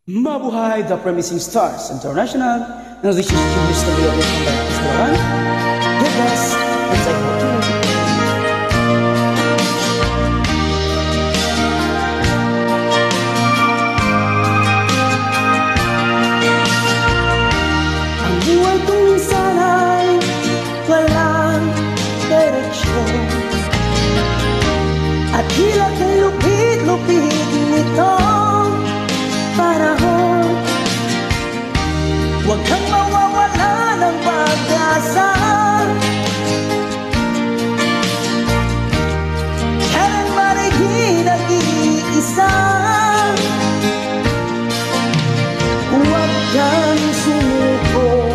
Mabuhay the Promising Stars International. Now this is Julius Talia from Barangay Get best and say hello to you. Ang buhay kong minsan ay walang direksyon, at tila kay lupit-lupit nitong panahon. Huwag kang mawawala ng pag-asa, kailanman ay di nag-iisa. Huwag kang sumuko,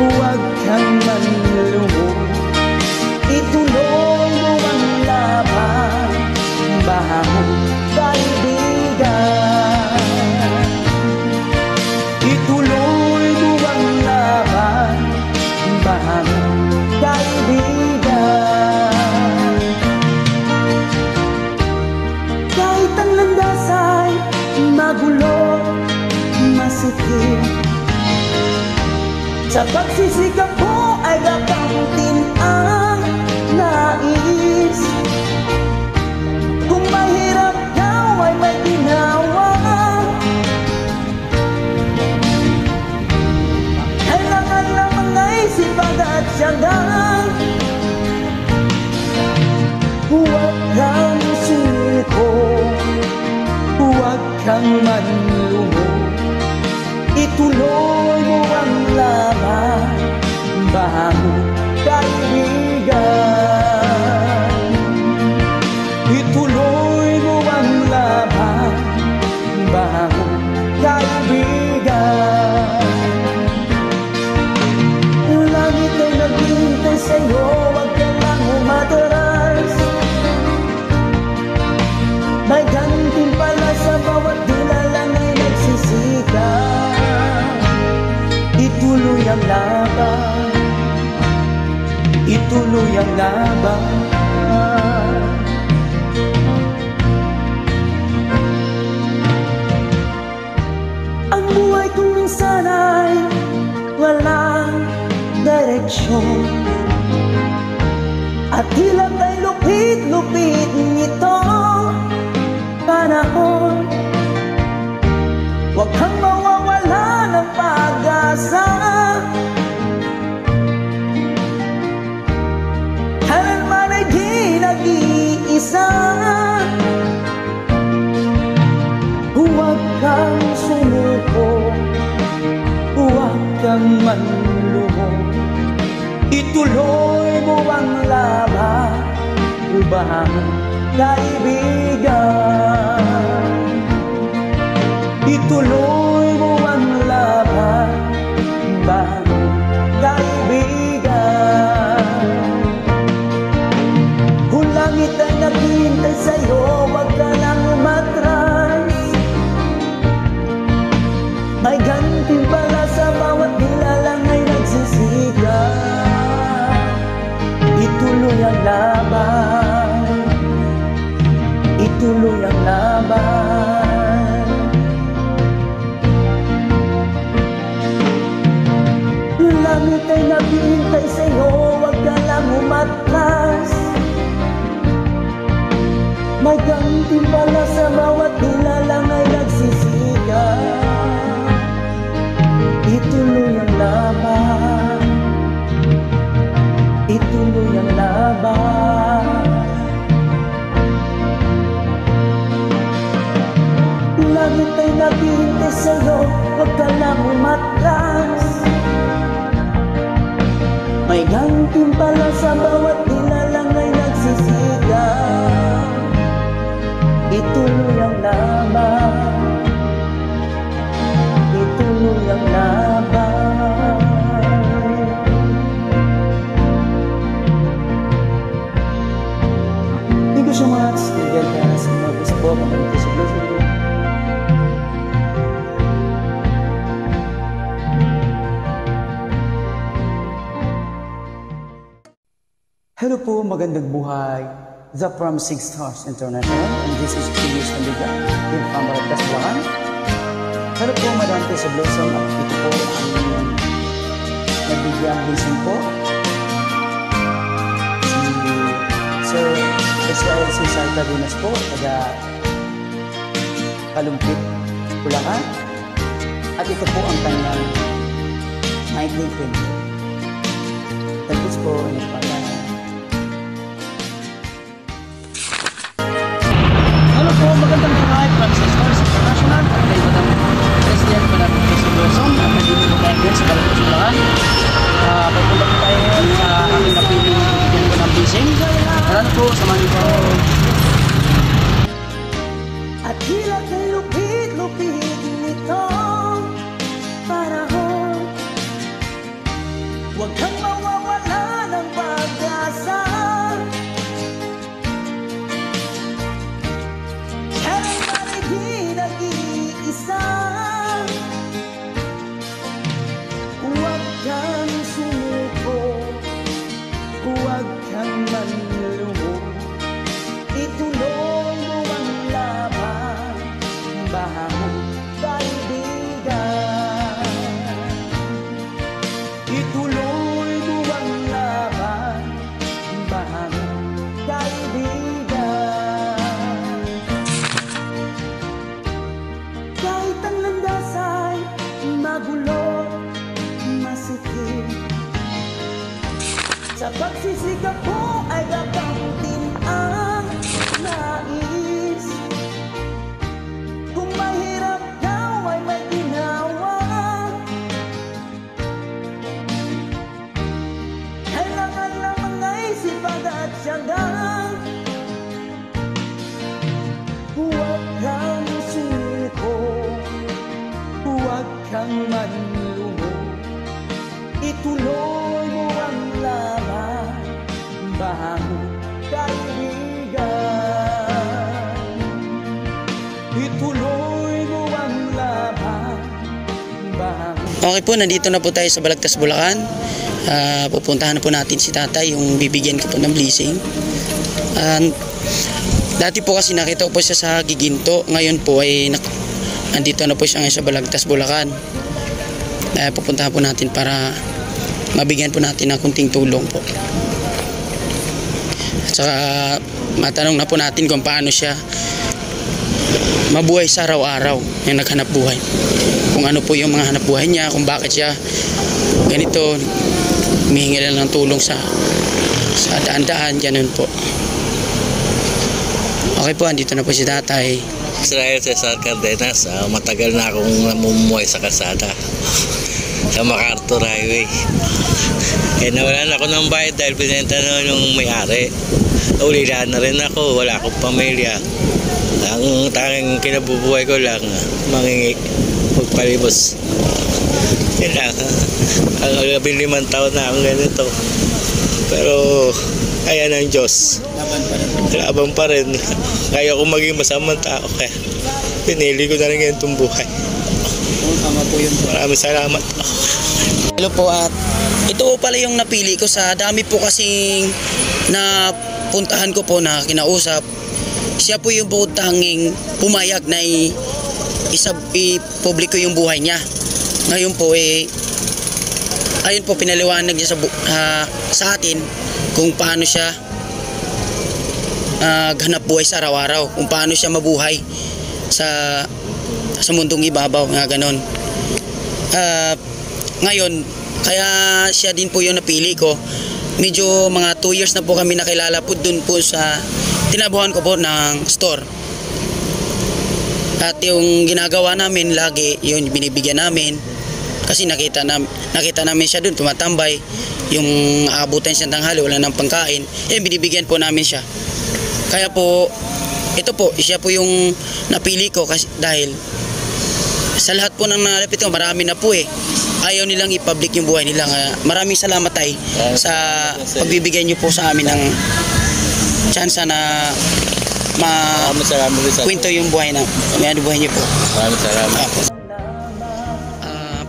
huwag kang manlumo, ituloy mo ang laban, baha mo kaibigan. Ituloy mo ang laban, baha mo kaibigan. Kahit ang landas ay magulo, masikip, sa pagsisikap mo ay gagamutin ang nais. Kung mahirap daw ay may ginawa, kailangan lamang ay sipag at tiyaga. Huwag kang sumuko, huwag kang manlumo, ituloy mo ang laban, baha mo kaibigan. Ituloy mo ang laban, baha mo kaibigan. Langit ay naghihintay sa'yo, huwag ka lang umatras. May gantimpala sa bawat nilalang ay nagsisikat. Ituloy ang laban, ituloy ang laban. Ang buhay kong minsan ay walang direksyon, at tila kay lupit-lupit nitong panahon. Huwag kang mawawala ng pag-asa, kailanman ay di nag-iisa. Huwag kang sumuko, huwag kang manlumo, ituloy mo ang laban, baha mo kaibigan. Ituloy mo ang laban, baha mo kaibigan. Kung langit ay naghihintay sa'yo, huwag ka lang umatras. May gantimpala sa bawat nilalang ay nagsisikat. Ituloy ang laban, ituloy ang laban. Langit ay naghihintay sa'yo, huwag ka lang umatras. May gantimpala sa bawat nilalang ay nagsisikat. Ituloy ang laban, ituloy ang laban. Langit ay naghihintay sa'yo, huwag ka lang umatras. May gantimpala sa bawat nilalang ay nagsisikat. Ituloy ang laban, ituloy ang laban. Thank you so much. Tinggal ka sa mga gusto po. Maraming sa blessing. Hello po, magandang buhay. The Promising Stars International, and this is Julius Talia from Barangay Get Hello po, Madam Tessa Blossom. At ito po ang nagbibigyan blessing po. Si Sir Israel C. Salta Dinas po, taga Kalumpit, Bulacan. At ito po ang kanyang 1920. Tapos po, ano pa yan? Hello po, magandang buhay from sa Stars International at kay Madam President Madam Tessa Blossom at nandito po tayo din sa Kalumpit, Bulacan. Pagpunta po tayo sa aking napiling bigyan ko ng blessing. Marano po, samahan niyo po. At hilat na lupit-lupit nitong panahon, huwag kang mawawala ng pag-asa. Kailanman ay di nag-iisa. Huwag kang sumuko, huwag kang manlumo. Ituloy mo ang laban, bahang kaibigan. Ituloy mo ang laban, bahang kaibigan. Kahit ang landas ay magulo, masikip, sa pagsisikap ko ay gagamutin ang nais. Kung mahirap daw ay may ginawa, kailangan lamang ay sipag at tiyaga. Huwag kang sumuko, huwag kang manlumo. Ituloy mo ang laban, bahang kaibigan. Ituloy mo ang laban, bahang. Okay po, nandito na po tayo sa Balagtas, Bulacan. Pupuntahan na po natin si tatay, yung bibigyan ko po ng blessing. Dati po kasi nakita ko po siya sa Giginto. Ngayon po ay nandito na po siya ngayon sa Balagtas, Bulacan. Pupuntahan po natin para mabigyan po natin ng kunting tulong po. At saka matanong na po natin kung paano siya mabuhay sa araw-araw, yung naghanap buhay. Kung ano po yung mga hanap buhay niya, kung bakit siya ganito, humihingi lang ng tulong sa daan-daan, ganun po. Okay po, andito na po si tatay. Israel Cesar Cardenas, matagal na akong namumuhay sa kalsada sa MacArthur Highway. Nawalan ako ng bayad dahil pinenta na yung may-ari. Ulila na rin ako, wala akong pamilya. Ang tanging kinabubuhay ko lang, mangingi, magpalibos. Yan lang. Ang 15 taon na akong ganito. Pero kaya ng Diyos. Laban pa rin. Kaya ko maging masamang tao. Kaya pinili ko na rin ganitong buhay. Maraming salamat. Hello po, at ito po pala yung napili ko sa dami po kasing na puntahan ko po na kinausap. Siya po yung tanging pumayag na i-publiko yung buhay niya. Ngayon po ayun po pinaliwanag niya sa atin kung paano siya ganap buhay sa araw-araw, kung paano siya mabuhay sa mundong ibabaw, nga ganon. Ngayon, kaya siya din po yung napili ko. Medyo mga 2 years na po kami nakilala po dun po sa tinabuhan ko po ng store. At yung ginagawa namin lagi, yung binibigyan namin. Kasi nakita namin siya dun, tumatambay. Yung aabutan siya ng tanghali, wala ng pangkain. Binibigyan po namin siya. Kaya po, ito po, siya po yung napili ko kasi dahil sa lahat po ng nalapit ko, marami na po ayaw nilang i-public yung buhay nila. Maraming salamat tayo sa pagbibigay niyo po sa amin ng chance na kwento yung buhay niyo po. Maraming salamat.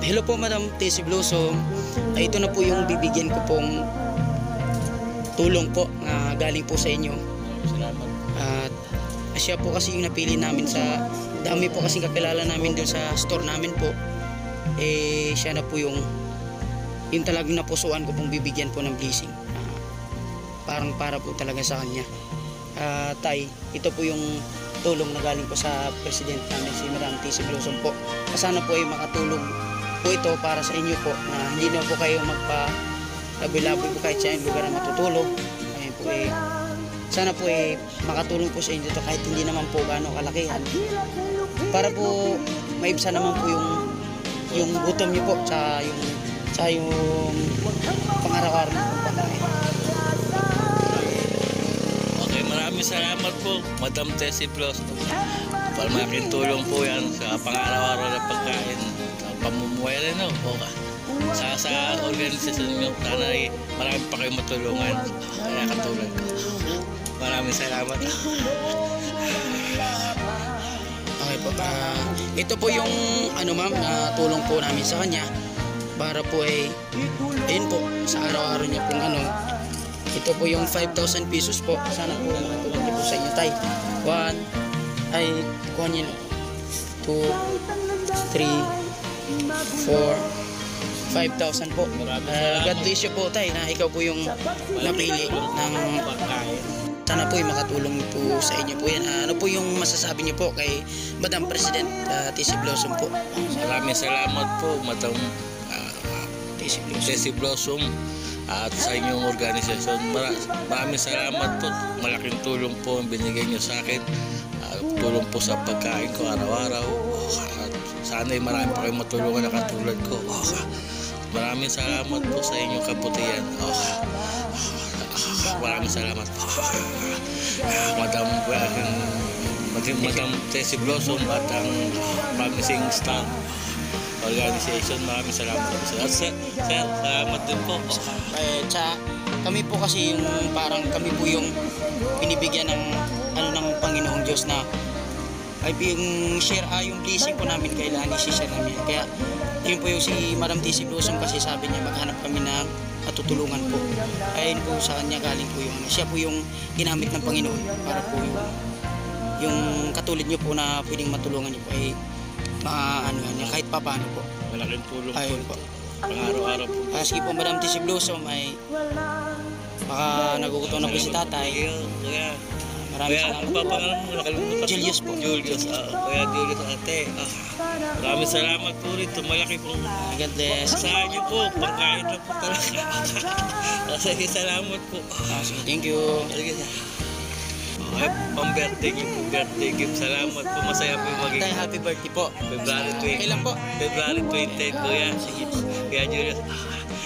Hello po, Madam Tessa Blossom. Ito na po yung bibigyan ko pong tulong po galing po sa inyo. Salamat. At siya po kasi yung napili namin sa dami po kasi kakilala namin doon sa store namin po. Siya na po yung talagang napusuan ko pong bibigyan po ng blessing. Parang para po talaga sa kanya. Tay, ito po yung tulong na galing po sa president namin si Madam TC Blossom po. Sana po ay makatulong po ito para sa inyo po na hindi na po kayo magpa-laboy-laboy po kahit sa lugar na matutulog. Ayun po sana po makatulong po sa inyo ito kahit hindi naman po gaano kalakihan. Para po maibsan naman po yung gutom niyo po sa yung pang-araw-araw na pong pagkain. Okay, maraming salamat po, Madam Tessie Blossom. Malaking tulong po yan sa pang-araw-araw na pagkain, sa pamumuhay rin, no? Sa organisasyon nyo, sana marami pa kayo matulungan. Kaya katulad ko. Maraming salamat. Okay po. Ito po yung ma'am na tulong po namin sa kanya para po ayun po sa araw-araw niya pong ito po yung 5,000 pesos po. Sana po makatulong niyo po sa inyo, tay. 2, 3, 4, 5,000 po. God bless you po, tay, na ikaw po yung napili ng pagkain. sana po makatulong po sa inyo po yan. Ano po yung masasabi niyo po kay Madam President TC Blossom po? Maraming salamat po, Madam Tessie Blossom, at sa inyong organisasyon. Maraming salamat po. Malaking tulong po ang binigay niyo sa akin. Tulong po sa pagkain ko araw-araw. At sana marami pa kayong matulungan na katulad ko. Maraming salamat po sa inyong kabutihan. Maraming salamat po. Madam Tessie Blossom at ang Promising Star Organization, maraming salamat po. Sir, salamat din po. Kami po kasi yung parang kami po yung binibigyan ng ng Panginoong Diyos na ay yung share yung blessing po namin kailangan i-share namin. Kaya yun po yung si Madam TC Blossom kasi sabi niya maghanap kami ng matutulungan po. Ayun po sa kanya galing po yung siya po yung ginamit ng Panginoon para po yung katulad niyo po na pwedeng matulungan niyo po ay niya kahit papaano po. Malaking tulong Ayun po. Pang-araw-araw po. Sige po, Madam TC Blossom ay baka nagugutom na po si tatay. Maraming salamat. Ano pa pangalan mo? Nakalimutan. Julius po. Julius. Kaya Julius ate. Maraming salamat po rito. Malaki pong God bless. saan niyo po. Pagkain na po talaga. Sige, salamat po. Sige, thank you. Pang-birthday gift. Salamat po. Masaya po yung magiging. Tay, happy birthday po. February 20. Kailan po? February 28 kuya. Sige. Kaya Julius.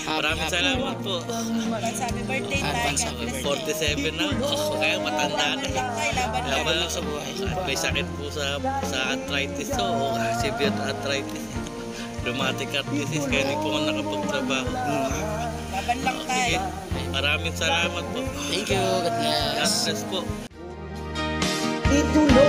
Maraming salamat po. Happy birthday, Advance Tay. happy birthday. 47 na. Kaya matanda na. Laban lang sa buhay. At may sakit po sa arthritis to. Severe arthritis. Rheumatic arthritis. Kaya hindi po ako nakapagtrabaho. Laban lang Sige. tayo. Maraming salamat po. Thank you. God God bless. bless po. Ituloy